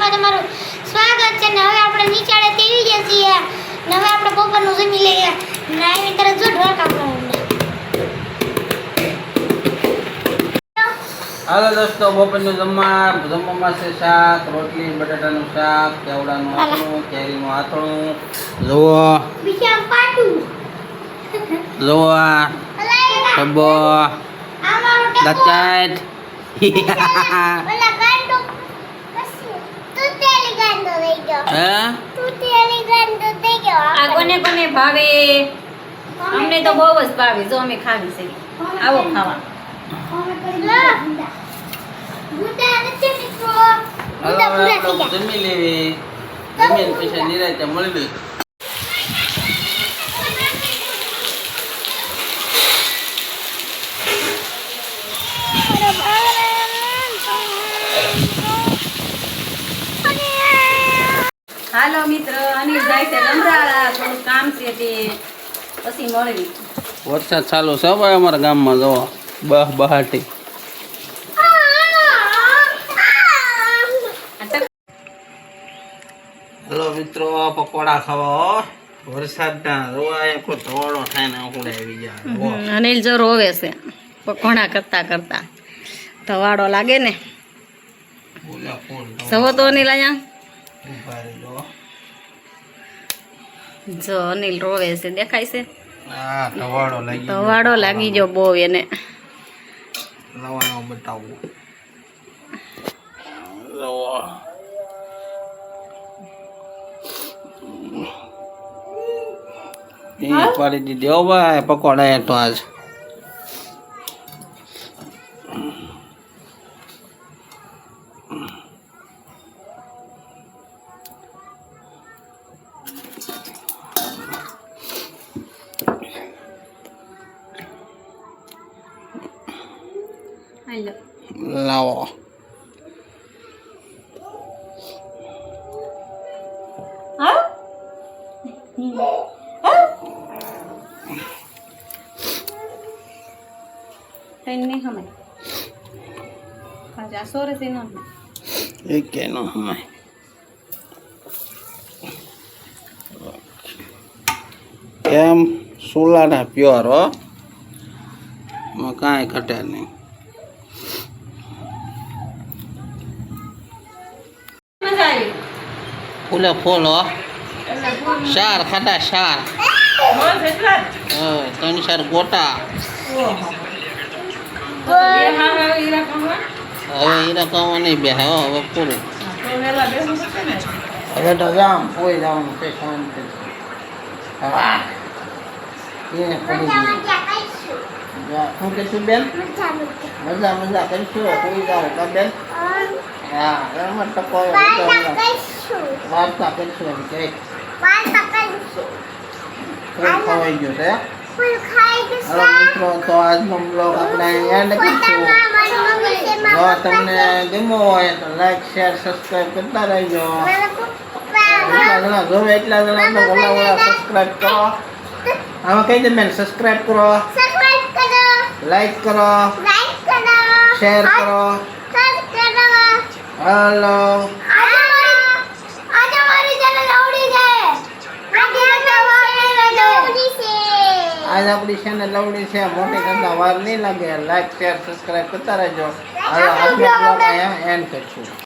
માં તમારું સ્વાગત છે ને હવે આપણે નીચાડે તેવી જ છીએ ને હવે આપણે બપોરનું જમી લઈએ ને આવી તરત જો ઢોર કાપવાનું હાલો દોસ્તો, બપોરનું જમવામાં છે શાક, રોટલી, બટાટાનું શાક, કેવડાનું આથણું, કેરીનું આથણું. જુઓ જુઓ ડબ્બો દચાટ કોને કોને ભાવે? અમને તો બહુ જ ભાવે. જો અમે ખાવી છે. આવો ખાવા. જમી લેવી, જમીન પછી નિરાંતે મળવી. હાલો મિત્ર, અનિલ જાય છે લંબરાળા, થોડું કામ છે તે પછી મળવી. વરસાદ ચાલુ છે ભાઈ અમારા ગામમાં. જો બહાટી હેલો મિત્રો, પકોડા ખાવા વરસાદના રોવાય કોઈ ધોળો થાય ને ઉડે આવી જાય. અનિલ જો રોવે છે પકોડા કરતા કરતા. ધવાડો લાગે ને. સવો તો અનિલ અહીંયા જો અનિલ રોવે છે, દેખાય છે. ધવાડો લાગી ગયો બહુ એને. લાવવાનો બતાવું. પાડી દીધી હો ભાઈ પકોડા એ તો આજ. લાવો नहीं हमें अच्छा सोरे से ना एक के नो हमें કેમ સોલાના પ્યોર હો, કાંઈ ઘટે નહીં. मजा आई ફૂલે ફૂલ હો, શાર ખાટા શાર. ત્રણ ચાર ગોટા. હવે હીરા કામમાં નહીં બેહે હો, હવે પૂરું. હવે તો જામ કોઈ જવાનું છે શાંતિ. શું કહીશું બેન? મજા મજા કરીશું, કોઈ જાઓ કા બેન? હા એમાં ટકો વાર્તા કરીશું એમ કે ખવાઈ ગયું છે. હેલો મિત્રો, તો આજનો બ્લોગ આપણે એન્ડ કરીશું. જો તમને ગમ્યો હોય તો લાઈક શેર સબસ્ક્રાઈબ કરતા રહેજો. જેટલા જણા જોવે એટલા જણા તો ભલા સબસ્ક્રાઈબ કરો. આમાં કહી દે બેન, સબસ્ક્રાઈબ કરો, લાઈક કરો, શેર કરો. હેલો આજ આપણી ચેનલ લવડી છે, મોટી કરતા વાર નહીં લાગે. લાઈક શેર સબસ્ક્રાઈબ કરતા રહેજો. હવે આજનો બ્લોગ અહીંયા એન્ડ કરીશું.